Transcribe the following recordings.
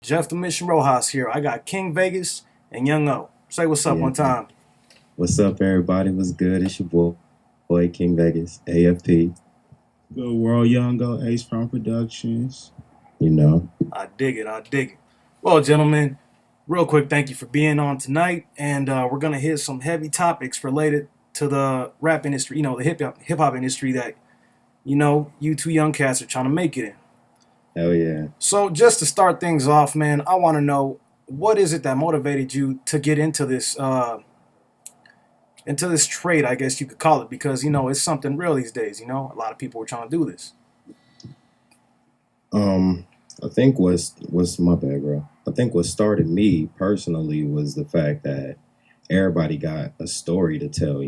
Jeff the Mission Rojas here. I got King Vegas and Young O. Say what's up Yeah. one time. What's up, everybody? What's good? It's your boy King Vegas, AFP. Good World Young Go Ace Farm Productions. You know, I dig it. I dig it. Well, gentlemen, real quick, thank you for being on tonight. And we're going to hit some heavy topics related to the rap industry, the hip hop industry that, you two young cats are trying to make it in. hell yeah. So just to start things off, man, I want to know what is it that motivated you to get into this trade, I guess you could call it, because it's something real these days. A lot of people are trying to do this. I think what's my bad, bro. I think what started me personally was the fact that everybody got a story to tell,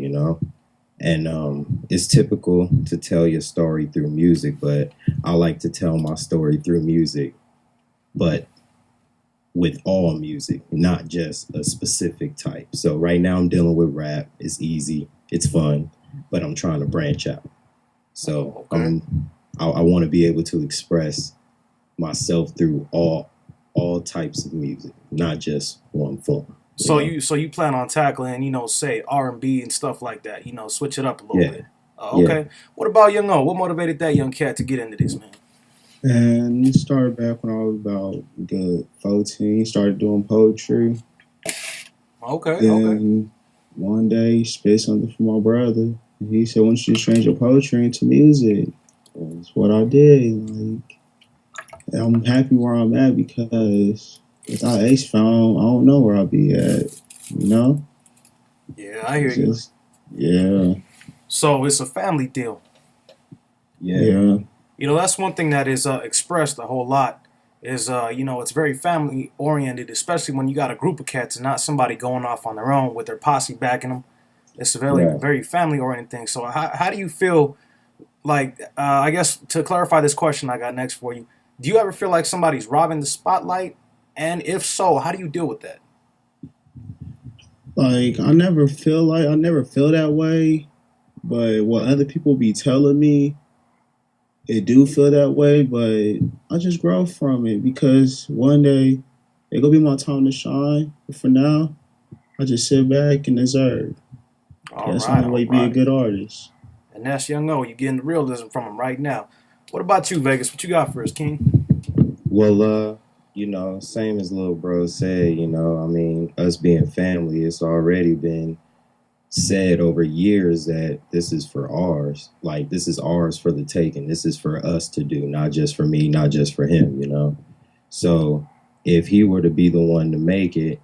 and it's typical to tell your story through music, but I like to tell my story through music, but with all music, not just a specific type. So right now I'm dealing with rap. It's easy, it's fun, but I'm trying to branch out. So Okay. I want to be able to express myself through all types of music, not just one form. So you plan on tackling, say R&B and stuff like that. Switch it up a little Yeah. bit. Okay. What about Young O? What motivated that young cat to get into this, man? And it started back when I was about good 14. Started doing poetry. Okay. Then one day, spit something for my brother. And he said, "Why don't you change your poetry into music?" That's what I did. And I'm happy where I'm at because without Ace Found, I don't know where I'll be at. You know? Yeah, I hear It's you. just, yeah. So it's a family deal. Yeah. That's one thing that is expressed a whole lot is, it's very family oriented, especially when you got a group of cats and not somebody going off on their own with their posse backing them. It's a very, Right. very family oriented thing. So how do you feel like, I guess to clarify this question I got next for you, do you ever feel like somebody's robbing the spotlight? And if so, how do you deal with that? I never feel that way, but what other people be telling me, it do feel that way, but I just grow from it because one day it gonna be my time to shine. But for now, I just sit back and observe. All That's the right, only all way to be a right. good artist. And that's Young O. You're getting the realism from him right now. What about you, Vegas? What you got for us, King? Well, same as little bro said, I mean, us being family, it's already been said over years that this is for ours. Like, this is ours for the taking. This is for us to do, not just for me, not just for him. So if he were to be the one to make it,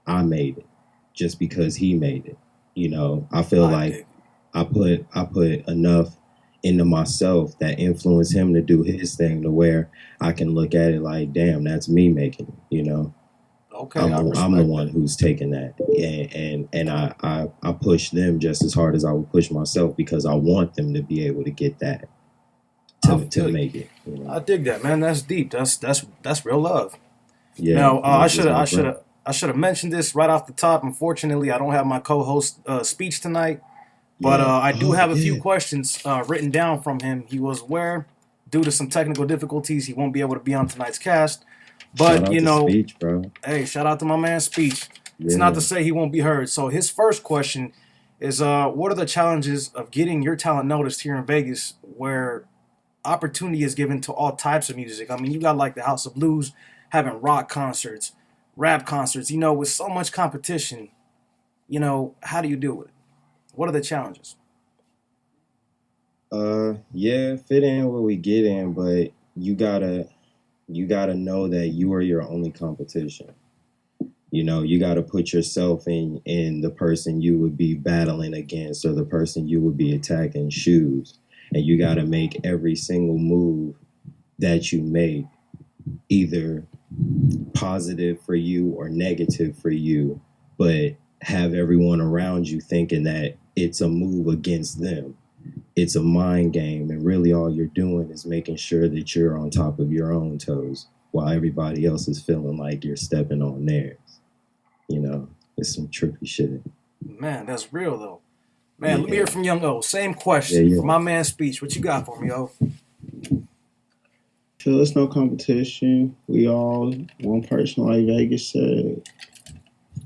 I made it just because he made it. I feel I like dig. I put enough into myself that influenced him to do his thing to where I can look at it like, damn, that's me making it. Okay, I'm I I'm the respect one that. who's taking that, and I push them just as hard as I would push myself because I want them to be able to get that I to feel you. make it. I dig that, man. That's deep. That's real love. Yeah, Now, yeah, just like bro. I should have mentioned this right off the top. Unfortunately, I don't have my co-host speech tonight, but Yeah. I do Oh have a few yeah. questions written down from him. He was aware, due to some technical difficulties, he won't be able to be on tonight's cast. Shout But out to Speech, bro. hey, shout out to my man Speech. It's not to Yeah. say he won't be heard. So his first question is, what are the challenges of getting your talent noticed here in Vegas, where opportunity is given to all types of music? I mean, you got like the House of Blues having rock concerts, rap concerts. With so much competition, how do you deal with it? What are the challenges? Yeah, fit in where we get in, but you gotta know that you are your only competition. You gotta put yourself in the person you would be battling against or the person you would be attacking shoes. And you gotta make every single move that you make either positive for you or negative for you, but have everyone around you thinking that it's a move against them. It's a mind game, and really all you're doing is making sure that you're on top of your own toes while everybody else is feeling like you're stepping on theirs. It's some trippy shit. Man, that's real though. Man, let me hear Yeah, from Young O. Same yeah, question for yeah. my man Speech. What you got for me, O? Feel it's no competition. We all one person, like Vegas said.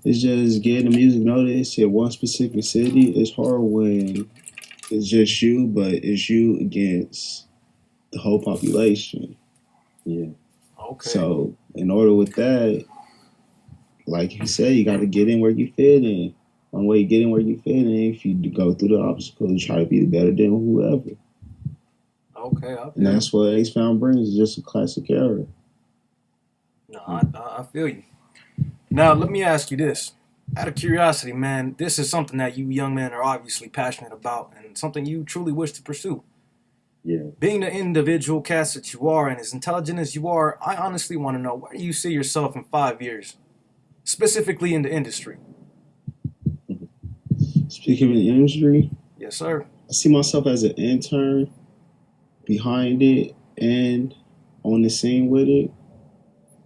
It's just getting the music noticed in one specific city. It's hard when it's just you, but it's you against the whole population. Yeah. Okay. So in order with that, like you said, you got to get in where you fit in. One way you get in where you fit in, if you go through the obstacles, try to be better than whoever. Okay. And that's what Ace Found brings, is just a classic era. No, I feel you. Now, let me ask you this. Out of curiosity, man, this is something that you young men are obviously passionate about and something you truly wish to pursue. Yeah. Being the individual cast that you are and as intelligent as you are, I honestly want to know, where do you see yourself in 5 years? Specifically in the industry. Speaking of the industry, Yes, sir. I see myself as an intern behind it and on the scene with it,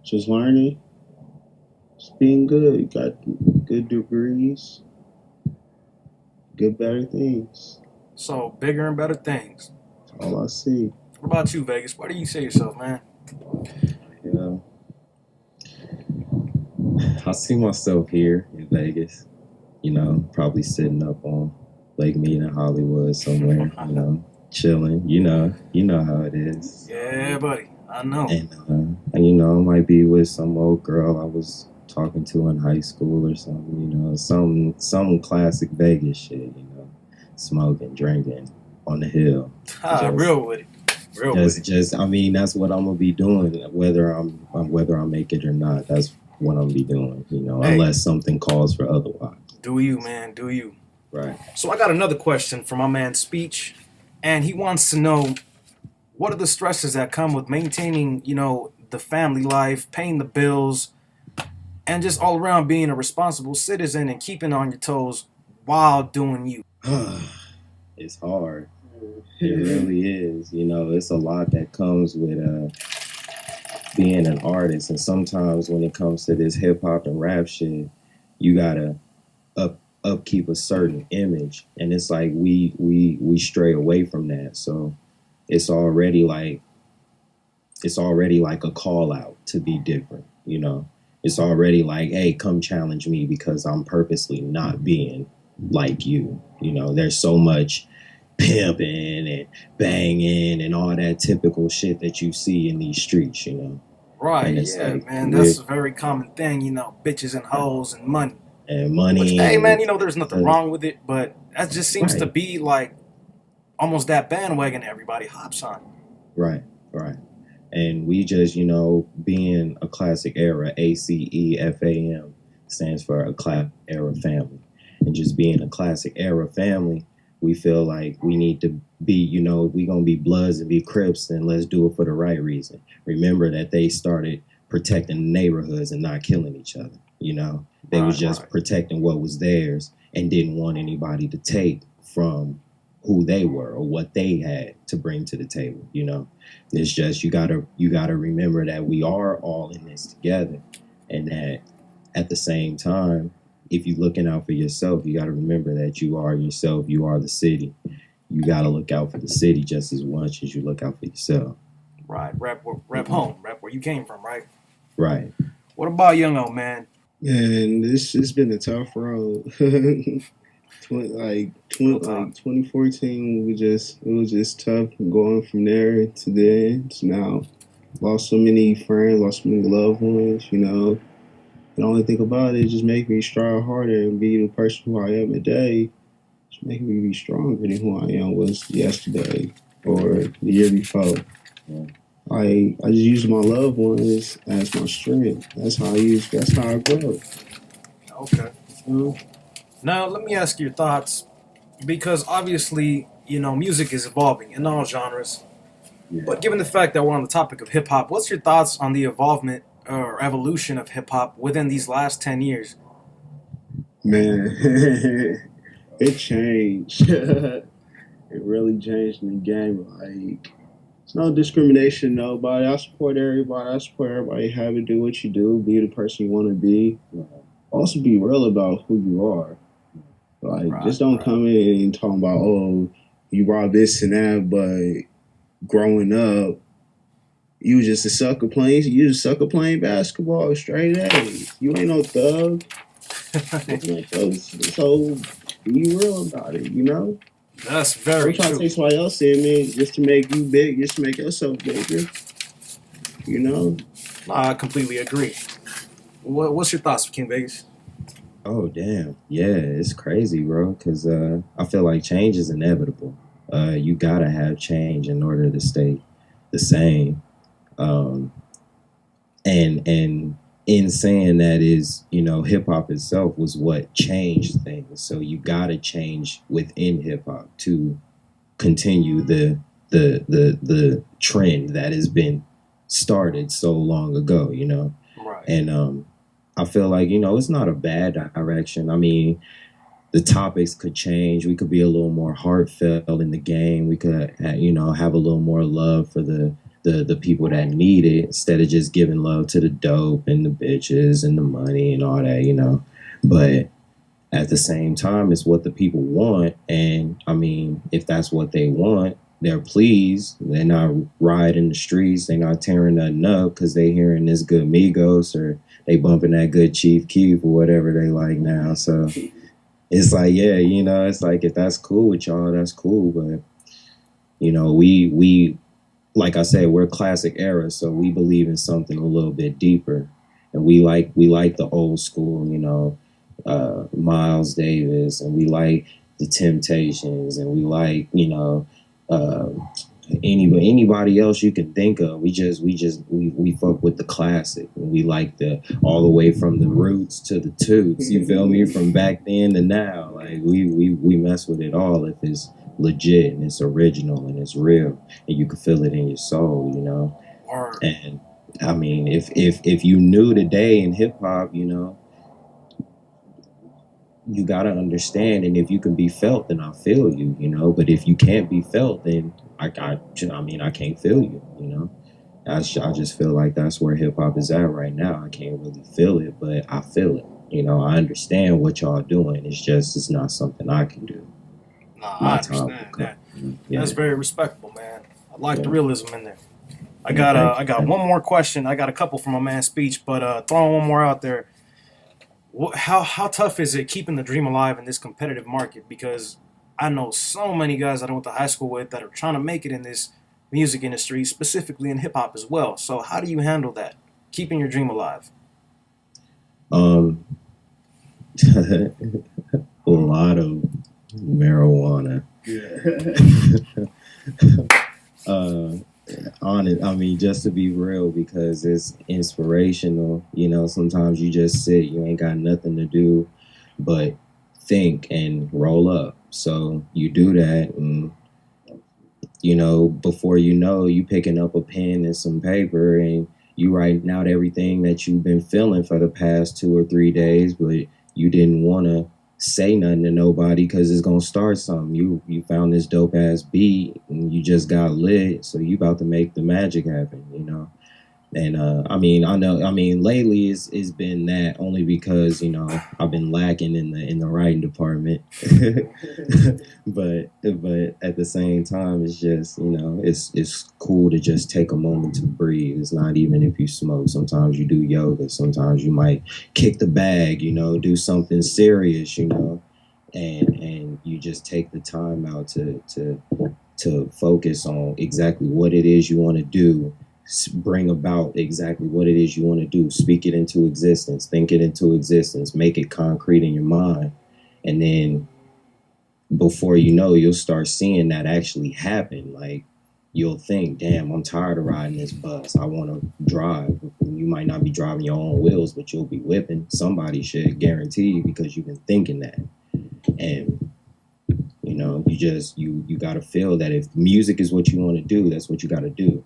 just learning, just being good. Got good degrees, good better things. So, bigger and better things. That's all I see. What about you, Vegas? Where do you see yourself, man? Yeah. I see myself here in Vegas, you know, probably sitting up on Lake Mead in Hollywood somewhere, you know, chilling. You know how it is. Yeah, buddy. I know. And you know, I might be with some old girl I was talking to in high school or something, you know, some classic Vegas shit, you know, smoking, drinking on the hill. Real with it. Real with it. Just I mean, that's what I'm gonna be doing, whether I make it or not. That's what I'm gonna be doing, you know, Hey. unless something calls for otherwise. Do you, man? Do you? Right. So I got another question from my man Speech, and he wants to know, what are the stresses that come with maintaining, you know, the family life, paying the bills, and just all around being a responsible citizen and keeping on your toes while doing you? It's hard. It really is. You know, it's a lot that comes with being an artist, and sometimes when it comes to this hip hop and rap shit, you gotta upkeep a certain image, and it's like we stray away from that. So it's already like a call out to be different. You know, it's already like, hey, come challenge me because I'm purposely not being like you. You know, there's so much pimping and banging and all that typical shit that you see in these streets, you know. Right, And it's yeah, like, man, that's a very common thing, you know, bitches and hoes and money. And money. Which, hey, man, you know, there's nothing wrong with it, but that just seems to Right. be like almost that bandwagon everybody hops on. Right. And we just, you know, being a classic era, ACEFAM stands for a classic era family. And just being a classic era family, we feel like we need to be, you know, we gonna be Bloods and be Crips, and let's do it for the right reason. Remember that they started protecting the neighborhoods and not killing each other. You know, they was just protecting what was theirs and didn't want anybody to take from who they were or what they had to bring to the table. You know, it's just you gotta remember that we are all in this together, and that at the same time, if you're looking out for yourself, you got to remember that you are yourself. You are the city. You got to look out for the city just as much as you look out for yourself. Right, rep home, rep where you came from, right? Right. What about young old man? Man, this has been a tough road. 2014, it was just tough going from there to then to now. Lost so many friends, lost so many loved ones, you know. The only thing about it is just make me strive harder and be the person who I am today. Just make me be stronger than who I am was yesterday or the year before. Yeah. I just use my loved ones as my strength. That's how I grow. Okay. You know? Now, let me ask your thoughts, because obviously, you know, music is evolving in all genres. Yeah. But given the fact that we're on the topic of hip hop, what's your thoughts on the evolvement or evolution of hip hop within these last 10 years? Man, it changed. It really changed in the game. Like, it's no discrimination, nobody. I support everybody. I support everybody. Have to do what you do. Be the person you want to be. Also, be real about who you are. Like, just don't come in and talk about, oh, you robbed this and that. But growing up, You was just a sucker playing. You just a sucker playing basketball. Straight A. You ain't no thug. You ain't no thug. So be real about it. You know. That's Don't very try to true. take somebody else in, man, just to make you big, just to make yourself bigger. You know. No, I completely agree. What's your thoughts, King Vegas? Oh damn, yeah, it's crazy, bro. Cause I feel like change is inevitable. You gotta have change in order to stay the same. Um, and in saying that is, you know, hip hop itself was what changed things. So you gotta change within hip hop to continue the trend that has been started so long ago. You know, Right. and I feel like, you know, it's not a bad direction. I mean, the topics could change. We could be a little more heartfelt in the game. We could, you know, have a little more love for the people that need it instead of just giving love to the dope and the bitches and the money and all that, you know. But at the same time, it's what the people want. And I mean, if that's what they want, they're pleased. They're not riding the streets. They're not tearing nothing up because they hearing this good Migos or they bumping that good Chief Keef or whatever they like now. So it's like, yeah, you know, it's like if that's cool with y'all, that's cool. But you know, we like I said, we're classic era, so we believe in something a little bit deeper, and we like the old school, you know, Miles Davis, and we like the Temptations, and we like, you know, uh, anybody else you can think of. We fuck with the classic, and we like the all the way from the roots to the toots. You feel me? From back then to now, like we mess with it all if it's legit and it's original and it's real, and you can feel it in your soul. You know, Or and I mean, if you knew today in hip hop, you know, you gotta understand, and if you can be felt, then I feel you, you know. But if you can't be felt, then I mean, I can't feel you, you know. I just feel like that's where hip hop is at right now. I can't really feel it, but I feel it. You know, I understand what y'all doing. It's just it's not something I can do. nah, My I time will understand come. that. That's Yeah, very respectable, man. I like the yeah, realism in there. yeah. Thank I you, got thank one more question. I got a couple from my man's speech, but throwing one more out there. How tough is it keeping the dream alive in this competitive market? Because I know so many guys that I went to high school with that are trying to make it in this music industry, specifically in hip hop as well. So how do you handle that, keeping your dream alive? you. A lot of marijuana. Yeah. uh, on it. I mean, just to be real, because it's inspirational. You know, sometimes you just sit, you ain't got nothing to do but think and roll up. So you do that, and you know, before you know, you picking up a pen and some paper, and you writing out everything that you've been feeling for the past 2 or 3 days, but you didn't want to say nothing to nobody because it's gonna start something. You found this dope ass beat and you just got lit, so you about to make the magic happen, you know. And I mean, I know. I mean, lately it's been that only because you know I've been lacking in the writing department. but at the same time, it's just you know it's cool to just take a moment to breathe. It's not even if you smoke. Sometimes you do yoga. Sometimes you might kick the bag. You know, do something serious. You know, and you just take the time out to focus on exactly what it is you want to do, bring about exactly what it is you want to do, speak it into existence, think it into existence, make it concrete in your mind. And then before you know, you'll start seeing that actually happen. Like you'll think, damn, I'm tired of riding this bus. I want to drive. You might not be driving your own wheels, but you'll be whipping somebody shit, guaranteed, because you've been thinking that. And you know, you got to feel that if music is what you want to do, that's what you got to do.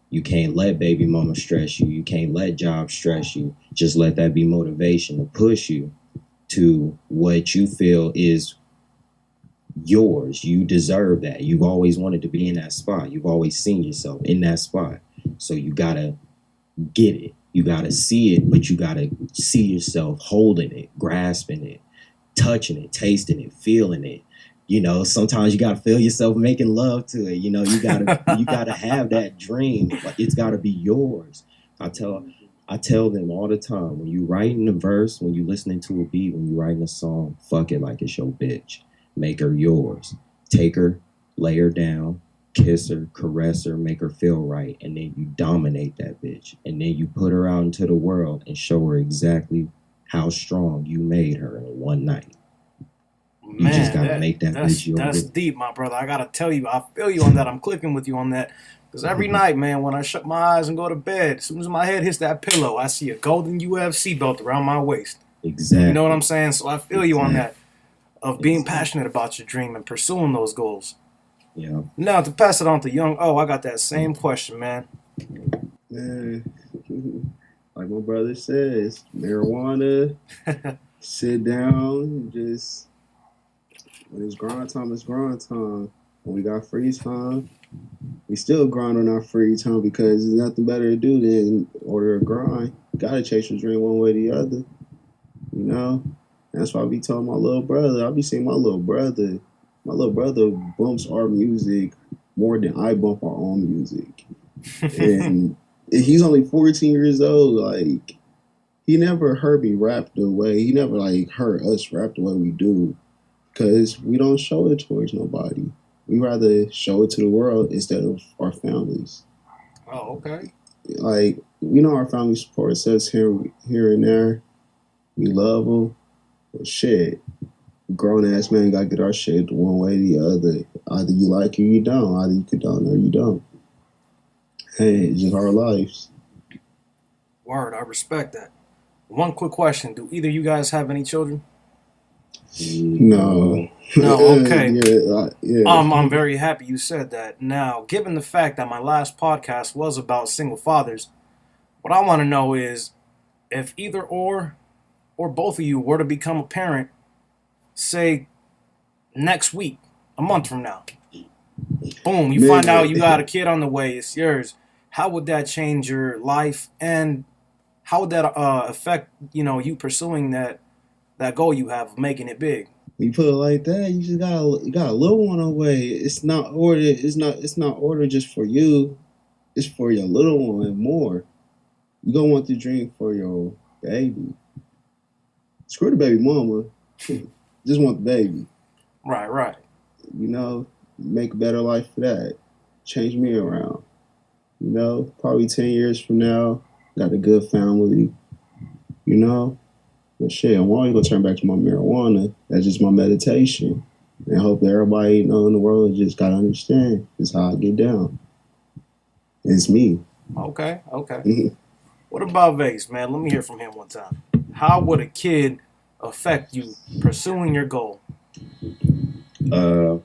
You can't let baby mama stress you. You can't let job stress you. Just let that be motivation to push you to what you feel is yours. You deserve that. You've always wanted to be in that spot. You've always seen yourself in that spot. So you gotta get it. You gotta see it, but you gotta see yourself holding it, grasping it, touching it, tasting it, feeling it, you know, sometimes you gotta feel yourself making love to it. You know, you gotta have that dream. Like it's gotta be yours. I tell I tell them all the time, when you writing a verse, when you listening to a beat, when you writing a song, fuck it like it's your bitch. Make her yours. Take her, lay her down, kiss her, caress her, make her feel right, and then you dominate that bitch. And then you put her out into the world and show her exactly how strong you made her in one night. You just Man, gotta make that bitch your that's bitch. deep, my brother. I gotta tell you, I feel you on that. I'm clicking with you on that. Because every night, man, when I shut my eyes and go to bed, as soon as my head hits that pillow, I see a golden UFC belt around my waist. You know what I'm Exactly. saying? So I feel you on Exactly. that, of being Exactly. passionate about your dream and pursuing those goals. Yeah. Now, to pass it on to Young O, I got that same question, man. Man, like my brother says, marijuana, sit down, and just when it's grind time, it's grind time. When we got free time, we still grind on our free time because there's nothing better to do than order a grind. Gotta chase your dream one way or the other, you know? That's why I be telling my little brother, I be seeing my little brother. My little brother bumps our music more than I bump our own music. And he's only 14 years old. Like, he never heard me rap the way, he never like heard us rap the way we do because we don't show it towards nobody. We rather show it to the world instead of our families. Oh, okay. Like, we know our family supports us here and there. We love them. But shit, grown ass man gotta get our shit one way or the other. Either you like it or you don't. Either you condone or you don't. Hey, it's just our lives. Word, I respect that. One quick question: do either you guys have any children? No. No. Okay. Yeah, I'm yeah. very happy you said that. Now, given the fact that my last podcast was about single fathers, what I want to know is if either or both of you were to become a parent, say next week, a month from now, boom, you find out you got a Man, kid on the way, it's yours. How would that change your life, and how would that affect you pursuing that goal you have of making it big? when you put it like that, you got a little one away. It's not order. It's not order just for you. It's for your little one more. You gonna want the dream for your baby. Screw the baby mama. Just want the baby. Right, right. You know, make a better life for that. Change me around. You know, probably 10 years from now, got a good family. You know, but shit, I'm always gonna turn back to my marijuana. That's just my meditation. And I hope everybody in the world just gotta understand this is how I get down. It's me. Okay, okay. What about Vase, man? Let me hear from him one time. How would a kid affect you pursuing your goal? Uh,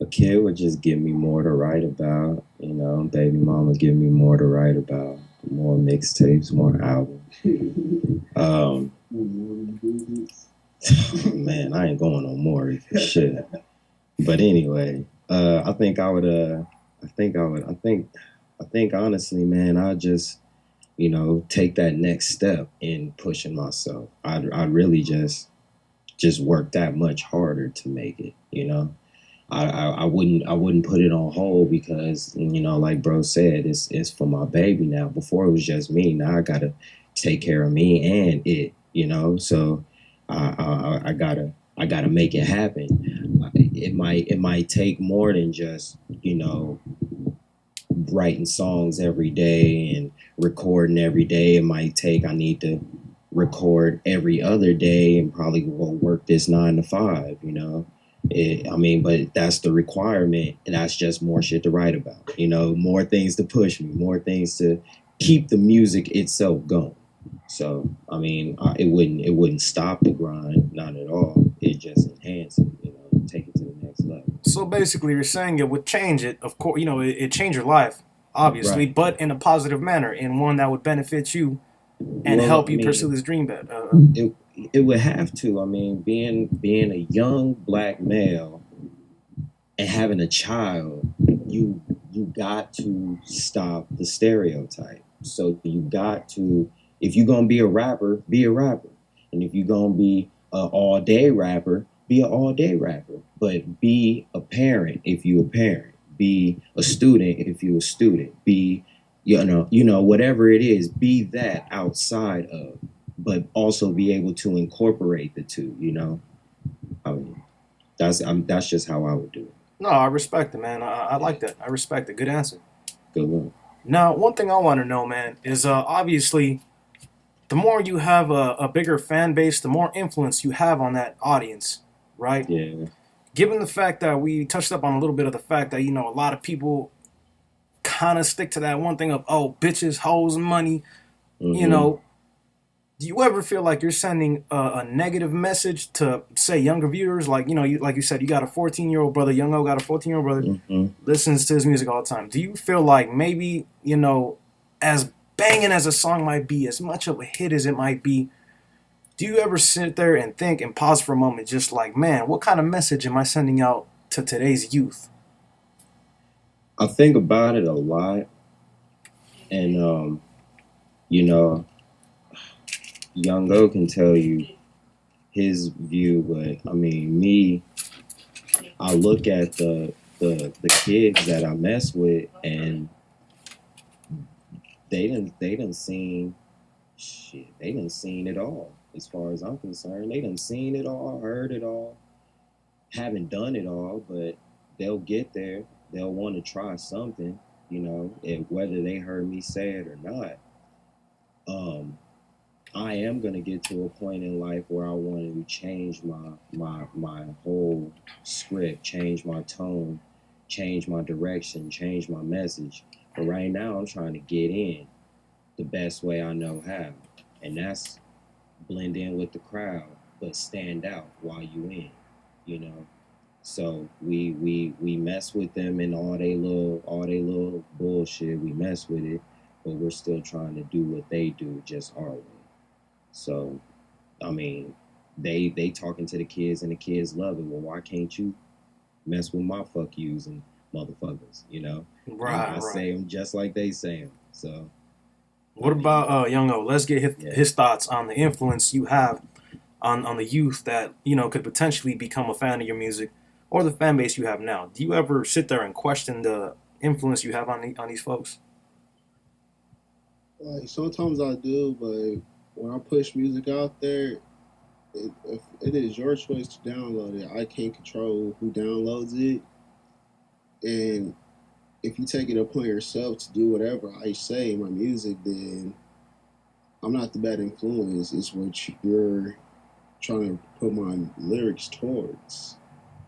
a kid would just give me more to write about. You know, baby mama give me more to write about. More mixtapes, more albums. Um, man, I ain't going no more for shit. But anyway, I think I would. I think I would. I think honestly, man, I just take that next step in pushing myself. I'd really just work that much harder to make it. You know. I wouldn't put it on hold because like bro said, it's for my baby now. Before it was just me. Now I gotta take care of me and it. So I gotta make it happen. It might take more than just writing songs every day and recording every day. It might take I need to record every other day and probably will work this 9 to 5. But that's the requirement, and that's just more shit to write about. More things to push me, more things to keep the music itself going. So it wouldn't stop the grind, not at all. It just enhance it, take it to the next level. So basically, you're saying it would change it. Of course, it changed your life, obviously, Right. but in a positive manner, in one that would benefit you and Well, help you pursue this dream. Bet. it it would have to. Being a young black male and having a child, you got to stop the stereotype. So you got to, if you're gonna be a rapper, be a rapper, and if you're gonna be a all day rapper, be an all day rapper, but be a parent if you a parent. Be a student if you a student. Be whatever it is, be that outside of, but also be able to incorporate the two. I mean, that's just how I would do it. No, I respect it, man. I like that. I respect it. Good answer. Good luck. Now, one thing I want to know, man, is obviously the more you have a bigger fan base, the more influence you have on that audience, right? Yeah. Given the fact that we touched up on a little bit of the fact that, a lot of people kind of stick to that one thing of, oh, bitches, hoes, and money, Mhm. do you ever feel like you're sending a negative message to, say, younger viewers? Like, like you said, you got a 14-year-old brother, Young O got a 14-year-old brother, Mhm. listens to his music all the time. Do you feel like maybe, as banging as a song might be, as much of a hit as it might be, do you ever sit there and think and pause for a moment, just like, man, what kind of message am I sending out to today's youth? I think about it a lot, and you know, Young O can tell you his view, but I mean, me, I look at the kids that I mess with, and they done seen shit. They done seen it all. As far as I'm concerned, they done seen it all, heard it all, haven't done it all, but they'll get there. They'll want to try something, and whether they heard me say it or not. Um, I am gonna get to a point in life where I want to change my whole script, change my tone, change my direction, change my message. But right now, I'm trying to get in the best way I know how, and that's blend in with the crowd, but stand out while you in, you know. So we mess with them and all they little bullshit. We mess with it, but we're still trying to do what they do, just our way. So I mean, they talking to the kids and the kids love it. Well, why can't you mess with my fuck yous and motherfuckers? Right, I right. say them just like they say them. So I What mean, about Young O? Let's get yeah. his thoughts on the influence you have on the youth that could potentially become a fan of your music or the fan base you have now. Do you ever sit there and question the influence you have on these folks? Like sometimes I do, but when I push music out there, if it is your choice to download it, I can't control who downloads it. And if you take it upon yourself to do whatever I say in my music, then I'm not the bad influence. It's what you're trying to put my lyrics towards.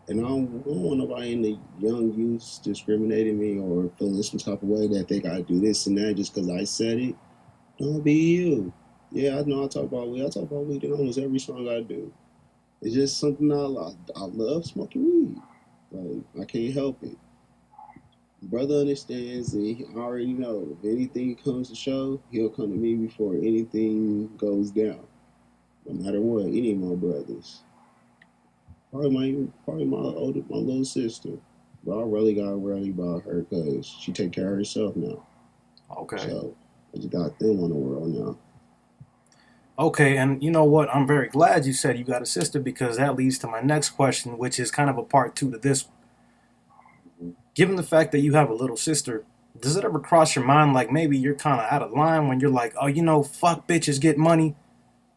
And I don't want nobody in the young youth discriminating me or feeling some type of way that they gotta do this and that just because I said it. Don't be you. Yeah, I know I talk about weed. I talk about weed in almost every song I do. It's just something I love smoking weed. Like I can't help it. Brother understands and he already know if anything comes to show, he'll come to me before anything goes down. No matter what, any of my brothers. Probably my little sister. But I really gotta worry about her because she take care of herself now. Okay. So I just got them on the world now. Okay, and you know what? I'm very glad you said you got a sister because that leads to my next question, which is kind of a part two to this. Given the fact that you have a little sister, does it ever cross your mind like maybe you're kind of out of line when you're like, oh, fuck bitches get money?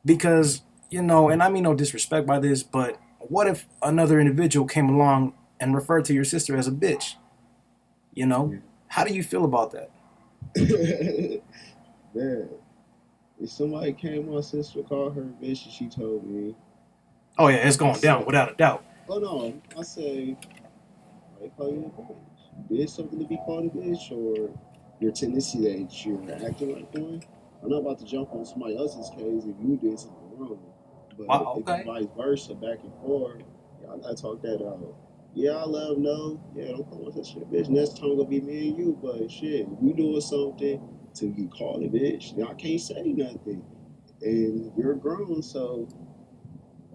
Because, and I mean no disrespect by this, but what if another individual came along and referred to your sister as a bitch? You know? Yeah. How do you feel about that? Man, if somebody came, my sister called her a bitch and she told me, Oh, yeah, it's I going down said, without a doubt. oh no, I say, I call you a bitch. You did something to be called a bitch or your tendency that you're acting like one. I'm not about to jump on somebody else's case if you did something wrong. But Wow, if it's okay. vice versa, back and forth, y'all gotta talk that out. Yeah, I love no. Yeah, don't call us that shit, bitch. Next time gonna be me and you, but shit, if you doing something to get called a bitch, then I can't say nothing. And you're grown, so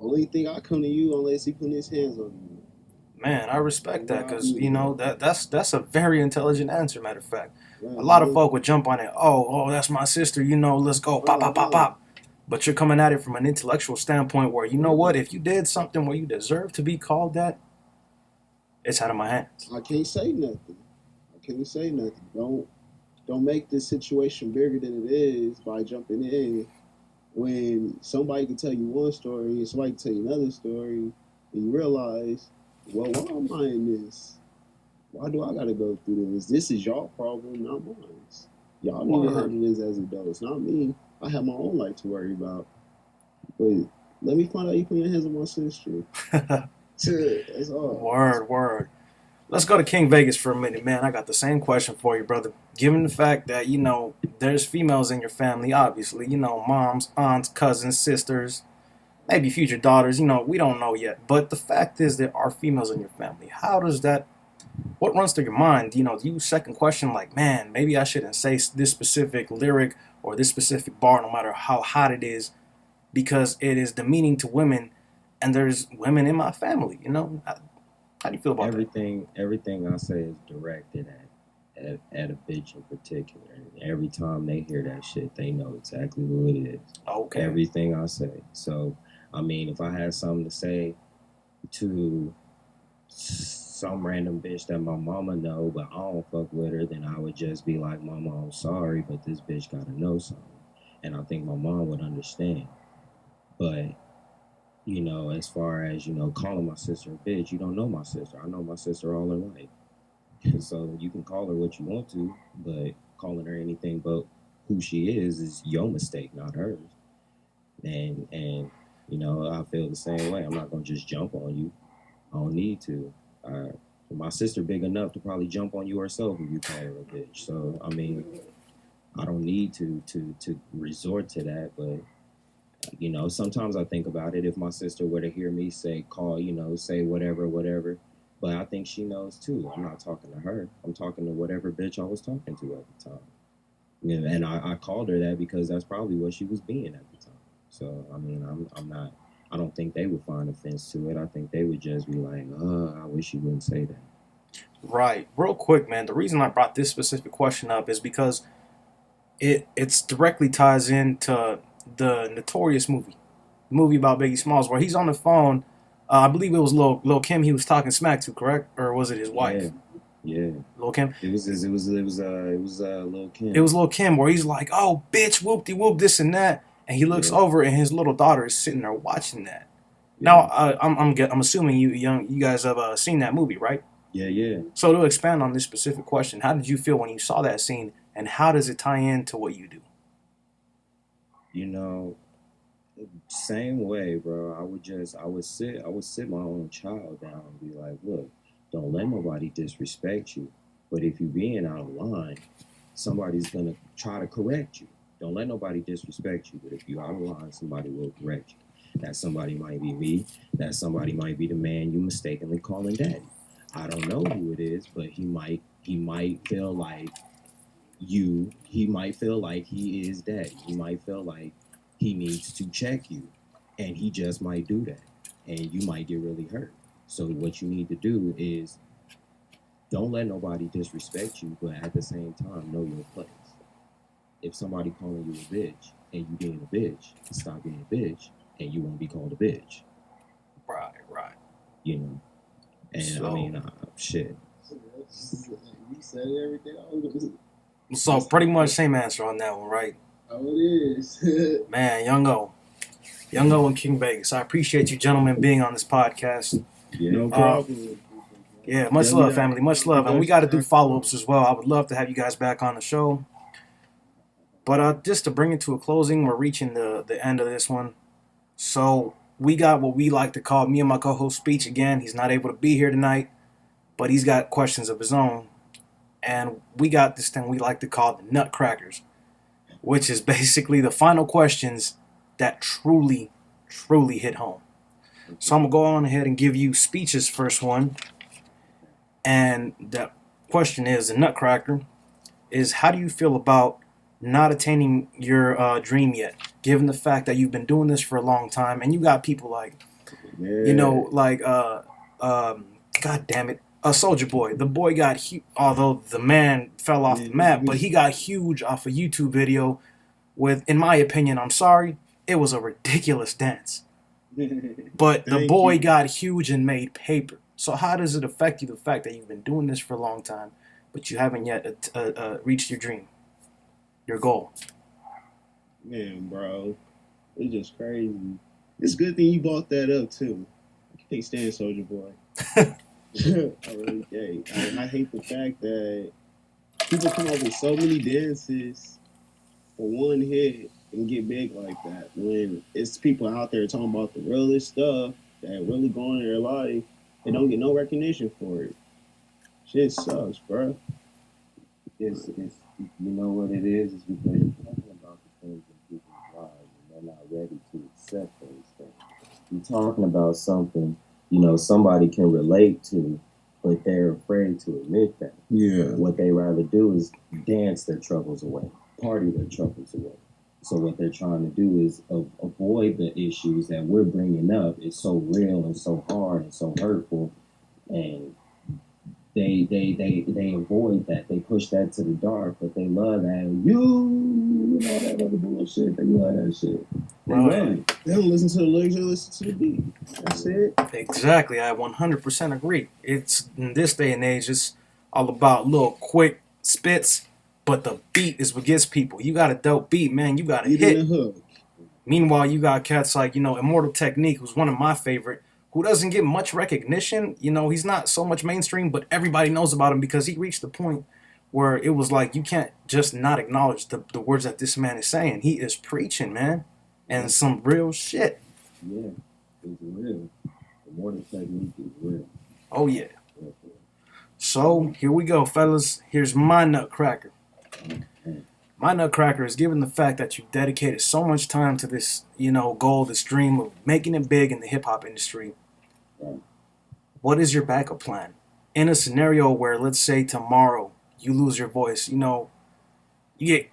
only thing I come to you unless he put his hands on you. Man, I respect That's that how I because, view it. that's a very intelligent answer, matter of fact. Yeah, A lot of no, folk would jump on it. Oh, that's my sister, let's go. Pop, oh pop, pop, no. pop. but you're coming at it from an intellectual standpoint where, you know what, if you did something where you deserve to be called that, it's out of my hands. I can't say nothing. I can't say nothing. Don't make this situation bigger than it is by jumping in when somebody can tell you one story and somebody can tell you another story, and you realize, well, why am I in this? Why do I gotta go through this? This is y'all problem, not mine. Y'all need to handle this as adults, not me. I have my own life to worry about. But let me find out you put your hands on my sister. That's all. Word. Let's go to King Vegas for a minute, man. I got the same question for you, brother. Given the fact that, you know, there's females in your family, obviously, you know, moms, aunts, cousins, sisters, maybe future daughters, you know, we don't know yet. But the fact is there are females in your family. How does that, what runs through your mind? You know, do you second question like, man, maybe I shouldn't say this specific lyric or this specific bar, no matter how hot it is, because it is demeaning to women, and there's women in my family, you know? How do you feel about Everything I say is directed at a bitch in particular. And every time they hear that shit, they know exactly who it is. that? Okay. Everything I say. So, I mean, if I had something to say to some random bitch that my mama know, but I don't fuck with her, then I would just be like, Mama, I'm sorry, but this bitch gotta know something. And I think my mom would understand. But, you know, as far as, you know, calling my sister a bitch, you don't know my sister. I know my sister all her life. So you can call her what you want to, but calling her anything but who she is your mistake, not hers. And you know, I feel the same way. I'm not gonna just jump on you. I don't need to. My sister big enough to probably jump on you herself if you call her a bitch. So I mean, I don't need to resort to that. But you know, sometimes I think about it. If my sister were to hear me say, call, you know, say whatever. But I think she knows too. I'm not talking to her. I'm talking to whatever bitch I was talking to at the time. You know, and I called her that because that's probably what she was being at the time. So I mean, I'm not. I don't think they would find offense to it. I think they would just be like, I wish you wouldn't say that. Right. Real quick, man. The reason I brought this specific question up is because it's directly ties into the Notorious movie about Biggie Smalls, where he's on the phone. I believe it was Lil Kim he was talking smack to, correct? Or was it his wife? Yeah. Lil Kim? It was Lil Kim. It was Lil Kim, where he's like, oh, bitch, whoop-de-whoop, this and that. And he looks over and his little daughter is sitting there watching that. Yeah. Now, I'm assuming you guys have seen that movie, right? Yeah. So to expand on this specific question, how did you feel when you saw that scene, and how does it tie into what you do? You know, same way, bro. I would sit my own child down and be like, look, don't let nobody disrespect you. But if you being out of line, somebody's gonna try to correct you. Don't let nobody disrespect you. But if you out of line, somebody will correct you. That somebody might be me. That somebody might be the man you mistakenly calling daddy. I don't know who it is, but he might feel like he might feel like he is daddy. He might feel like he needs to check you, and he just might do that, and you might get really hurt. So what you need to do is don't let nobody disrespect you, but at the same time know your place. If somebody calling you a bitch and you being a bitch, stop being a bitch, and you won't be called a bitch. Right. You know, and so, I mean, shit. You said everything. So pretty much same answer on that one, right? Oh, it is. Man, Young O and King Vegas. I appreciate you gentlemen being on this podcast. Yeah. No problem. Yeah, much love, family. Much love. And we got to do follow-ups as well. I would love to have you guys back on the show. But just to bring it to a closing, we're reaching the end of this one. So we got what we like to call me and my co-host Speech again. He's not able to be here tonight, but he's got questions of his own. And we got this thing we like to call the Nutcrackers, which is basically the final questions that truly hit home. So I'm going to go on ahead and give you Speech's first one. And the question is, the Nutcracker is, how do you feel about not attaining your dream yet, given the fact that you've been doing this for a long time, and you got people like, you know, like, God damn it, Soulja Boy. The boy got, although the man fell off the map, but he got huge off a YouTube video with, in my opinion, I'm sorry, It was a ridiculous dance. But the Thank boy you. got huge and made paper. So how does it affect you, the fact that you've been doing this for a long time, but you haven't yet reached your dream, your goal? Man, bro, it's just crazy. It's a good thing you brought that up too. I can't stand Soldier Boy. I really can't. I hate the fact that people come up with so many dances for one hit and get big like that. When it's people out there talking about the realest stuff that really go on in their life, they don't get no recognition for it. Shit sucks, bro. It's you know what it is because you're talking about the things in people's lives and they're not ready to accept those things. You're talking about something, somebody can relate to, but they're afraid to admit that. Yeah. What they rather do is dance their troubles away, party their troubles away. So what they're trying to do is avoid the issues that we're bringing up. It's so real and so hard and so hurtful, and they avoid that. They push that to the dark, but they love that all that other bullshit. They love that shit. They Right. love it. They don't listen to the lyrics, they listen to the beat. That's it. Exactly. I 100% agree. It's in this day and age, it's all about little quick spits, but the beat is what gets people. You got a dope beat, man. You got a Beat hit. in the hook. Meanwhile, you got cats like, Immortal Technique, who's one of my favorite, who doesn't get much recognition. He's not so much mainstream, but everybody knows about him because he reached the point where it was like you can't just not acknowledge the words that this man is saying. He is preaching, man, and some real shit. Yeah, it's real. The more the technique is real. Oh, yeah. So, here we go, fellas. Here's my nutcracker. My nutcracker is given the fact that you dedicated so much time to this, goal, this dream of making it big in the hip hop industry. Right. What is your backup plan? In a scenario where, let's say tomorrow, you lose your voice, you get,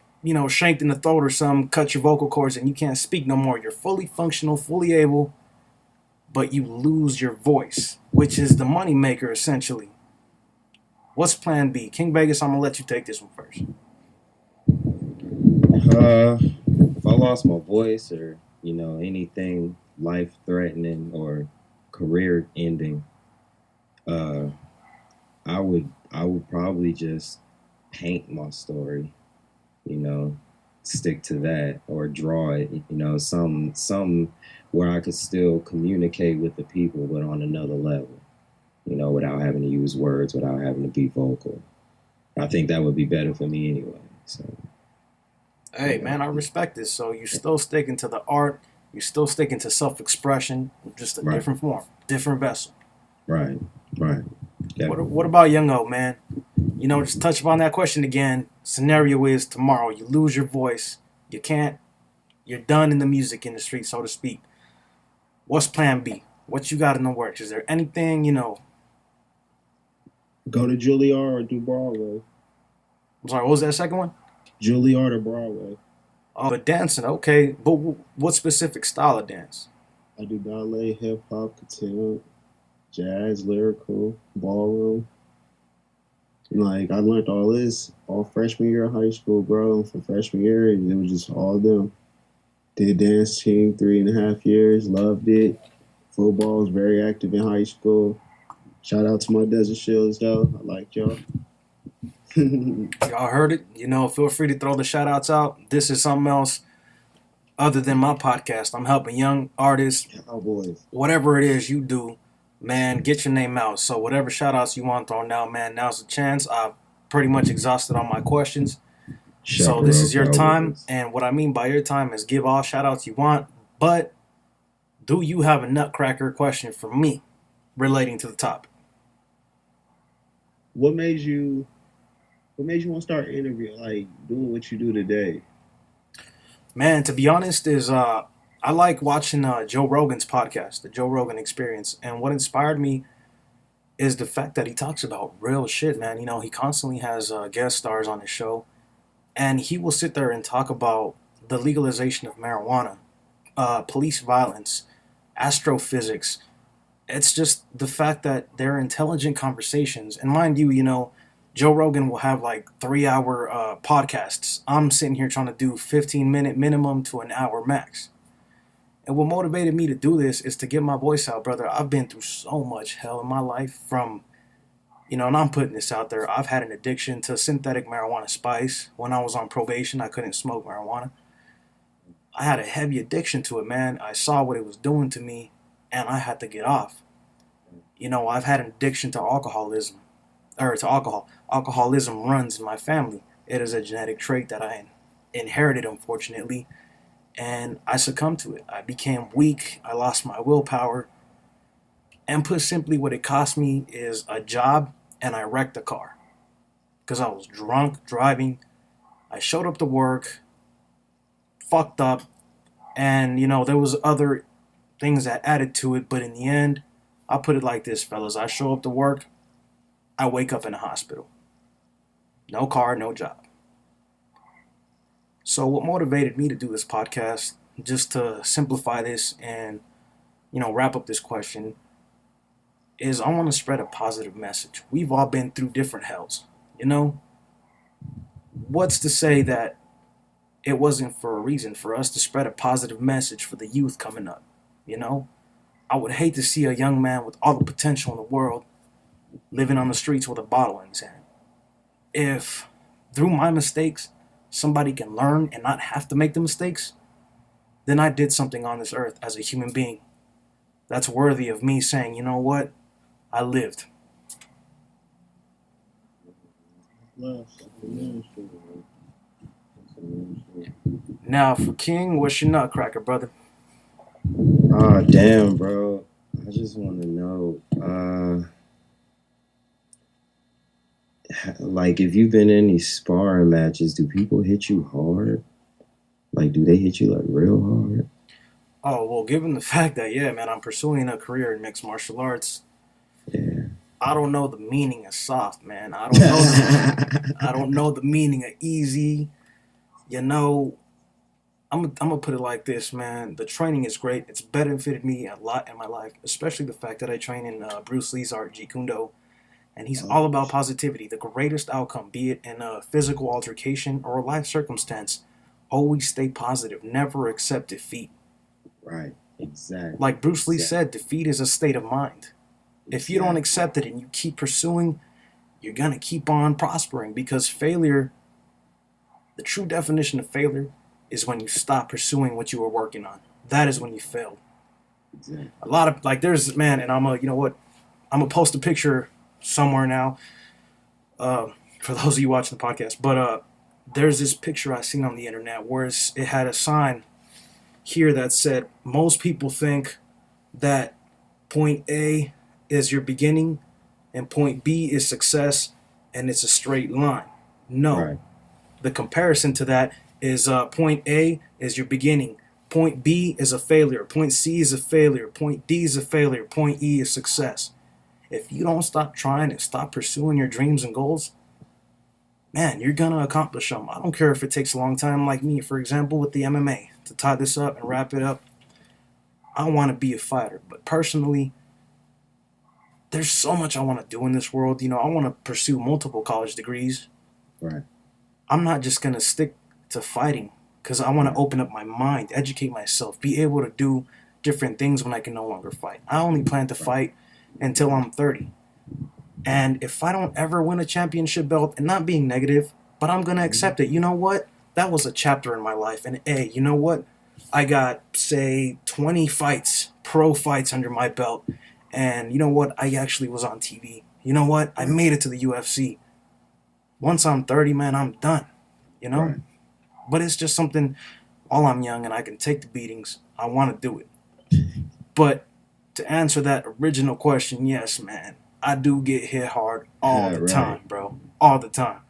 shanked in the throat or something, cut your vocal cords and you can't speak no more. You're fully functional, fully able, but you lose your voice, which is the money maker essentially. What's plan B? King Vegas, I'm going to let you take this one first. If I lost my voice or anything life threatening or career ending, I would probably just paint my story, stick to that or draw it, some where I could still communicate with the people but on another level, without having to use words, without having to be vocal. I think that would be better for me anyway. So Hey, man, I respect this. So you still sticking to the art, you still sticking to self-expression, just a Right. different form, different vessel. right. Yeah. What about Young O, man? Just touch upon that question again. Scenario is tomorrow, you lose your voice, you're done in the music industry, so to speak. What's plan B? What you got in the works? Is there anything, Go to Juilliard or do Broadway. I'm sorry, what was that second one? Juilliard or Broadway. Oh, but dancing, okay. But what specific style of dance? I do ballet, hip hop, contempt, jazz, lyrical, ballroom. Like I learned all this all freshman year of high school, bro. And for freshman year, it was just all them. Did dance team 3.5 years, loved it. Football was very active in high school. Shout out to my Desert Shields though. I like y'all. Y'all heard it. Feel free to throw the shout outs out. This is something else other than my podcast. I'm helping young artists, Cowboys. whatever it is you do, man, get your name out. So whatever shout outs you want thrown out, man, now's the chance. I've pretty much exhausted all my questions. So this is your time. And what I mean by your time is give all shout outs you want. But do you have a nutcracker question for me relating to the topic? What made you want to start interviewing, like doing what you do today? Man, to be honest, is I like watching Joe Rogan's podcast, the Joe Rogan Experience, and what inspired me is the fact that he talks about real shit, man. He constantly has guest stars on his show, and he will sit there and talk about the legalization of marijuana, police violence, astrophysics. It's just the fact that they're intelligent conversations, and mind you, Joe Rogan will have like 3-hour podcasts. I'm sitting here trying to do 15-minute minimum to an hour max. And what motivated me to do this is to get my voice out, brother. I've been through so much hell in my life from, and I'm putting this out there. I've had an addiction to synthetic marijuana spice. When I was on probation, I couldn't smoke marijuana. I had a heavy addiction to it, man. I saw what it was doing to me, and I had to get off. I've had an addiction to alcoholism, or to alcohol. Alcoholism runs in my family. It is a genetic trait that I inherited, unfortunately, and I succumbed to it. I became weak. I lost my willpower. And put simply, what it cost me is a job, and I wrecked a car because I was drunk driving. I showed up to work, fucked up, and there was other things that added to it. But in the end, I'll put it like this, fellas. I show up to work, I wake up in a hospital. No car, no job. So what motivated me to do this podcast, just to simplify this and, wrap up this question, is I want to spread a positive message. We've all been through different hells, What's to say that it wasn't for a reason, for us to spread a positive message for the youth coming up, I would hate to see a young man with all the potential in the world living on the streets with a bottle in his hand. If through my mistakes, somebody can learn and not have to make the mistakes, then I did something on this earth as a human being that's worthy of me saying, you know what? I lived. Now for King, what's your nutcracker, brother? Oh, damn, bro. I just want to know, like, if you've been in these sparring matches, do people hit you hard? Like, do they hit you, like, real hard? Oh, well, given the fact that, yeah, man, I'm pursuing a career in mixed martial arts, Yeah. I don't know the meaning of soft, man. I don't know the meaning of easy. I'm gonna put it like this, man. The training is great. It's benefited me a lot in my life, especially the fact that I train in Bruce Lee's art, Jeet Kune Do, and he's all about positivity. The greatest outcome, be it in a physical altercation or a life circumstance, always stay positive. Never accept defeat. Right. Exactly. Like Bruce Lee said, defeat is a state of mind. If you don't accept it and you keep pursuing, you're gonna keep on prospering, because failure, the true definition of failure, is when you stop pursuing what you were working on. That is when you failed. Exactly. A lot of, like, there's, man, and I'm gonna post a picture somewhere now, for those of you watching the podcast, but there's this picture I seen on the internet where it had a sign here that said, most people think that point A is your beginning and point B is success and it's a straight line. No. Right. The comparison to that is point A is your beginning. Point B is a failure. Point C is a failure. Point D is a failure. Point E is success. If you don't stop trying and stop pursuing your dreams and goals, man, you're going to accomplish them. I don't care if it takes a long time, like me, for example, with the MMA. To tie this up and wrap it up, I want to be a fighter. But personally, there's so much I want to do in this world. I want to pursue multiple college degrees. Right. I'm not just going to stick to fighting, because I want to open up my mind, educate myself, be able to do different things when I can no longer fight. I only plan to fight until I'm 30. And if I don't ever win a championship belt, and not being negative, but I'm going to accept it. You know what? That was a chapter in my life. And hey, you know what? I got, say, 20 fights, pro fights under my belt. And you know what? I actually was on TV. You know what? I made it to the UFC. Once I'm 30, man, I'm done. Right. But it's just something, while I'm young and I can take the beatings, I want to do it. But to answer that original question, yes, man, I do get hit hard all the time, bro. All the time.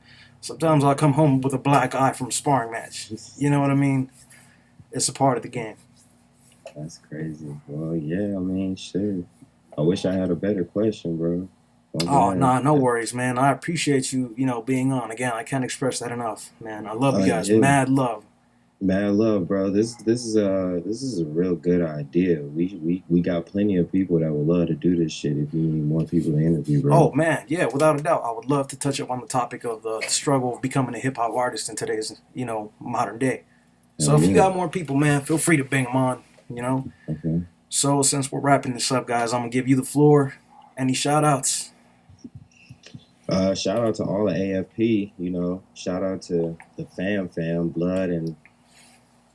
Sometimes I come home with a black eye from a sparring match. You know what I mean? It's a part of the game. That's crazy. Well, yeah, I mean, sure. I wish I had a better question, bro. Oh, nah, no worries, man. I appreciate you, being on. Again, I can't express that enough, man. I love you guys. Yeah. Mad love. Mad love, bro. This is a real good idea. We got plenty of people that would love to do this shit if you need more people to interview, bro. Oh man, yeah, without a doubt. I would love to touch up on the topic of the struggle of becoming a hip hop artist in today's, modern day. So if you got more people, man, feel free to bring them on. you know. Okay. So since we're wrapping this up, guys, I'm gonna give you the floor. Any shout outs? Shout out to all the AFP, you know, shout out to the fam, blood and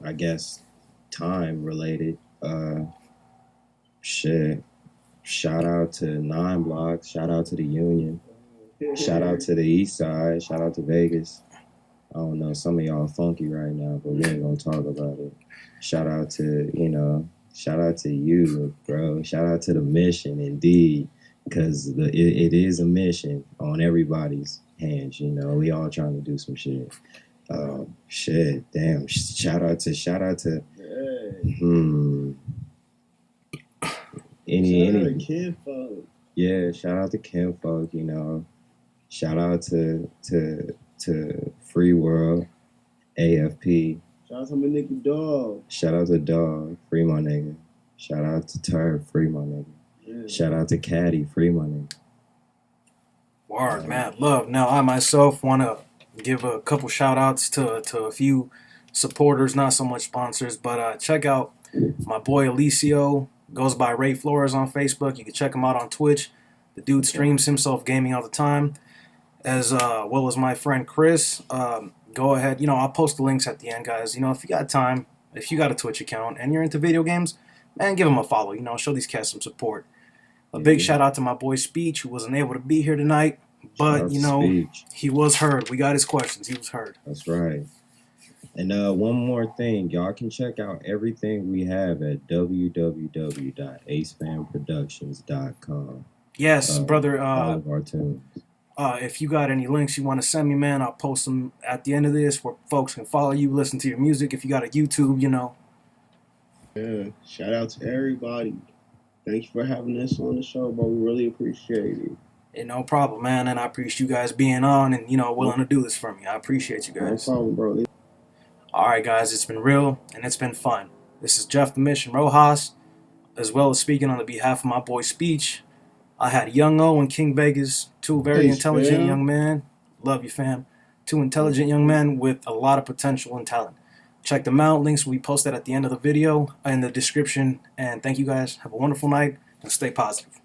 I guess time related. Shit. Shout out to Nine Blocks, shout out to the Union, shout out to the East Side, shout out to Vegas. I don't know, some of y'all funky right now, but we ain't gonna talk about it. Shout out to, you know, shout out to you, bro. Shout out to the mission, indeed, because it is a mission on everybody's hands. You know, we all trying to do some shit. Shit, damn. Shout out to. Any. Kinfolk. Yeah, shout out to Kinfolk. You know, shout out to Free World, AFP. Shout out to my nigga Dog. Shout out to Dog, free my nigga. Shout out to Turd, free my nigga. Yeah. Shout out to Caddy, free my nigga. Word, man, love. Now, I myself want to give a couple shout outs to a few supporters, not so much sponsors, but check out my boy Alicio, goes by Ray Flores on Facebook. You can check him out on Twitch. The dude streams himself gaming all the time, as well as my friend Chris. Go ahead, you know, I'll post the links at the end, guys. You know, if you got time, if you got a Twitch account and you're into video games, man, give him a follow. You know, show these cats some support. A big shout out to my boy Speech, who wasn't able to be here tonight, but you know, Speech. he was heard. We got his questions. He was heard. That's right. And one more thing, y'all can check out everything we have at www.acefamproductions.com. Yes, brother. All of our tunes. If you got any links you want to send me, man, I'll post them at the end of this where folks can follow you, listen to your music. If you got a YouTube, you know. Yeah. Shout out to everybody. Thank you for having us on the show, bro. We really appreciate it. Hey, no problem, man. And I appreciate you guys being on and, you know, willing to do this for me. I appreciate you No guys. problem, bro. All right, guys, it's been real and it's been fun. This is Jeff the Mission Rojas, as well as speaking on the behalf of my boy Speech. I had Young O and King Vegas, two very Peace, intelligent fam. young men. Love you, fam. Two intelligent young men with a lot of potential and talent. Check them out. Links will be posted at the end of the video in the description. And thank you guys. Have a wonderful night and stay positive.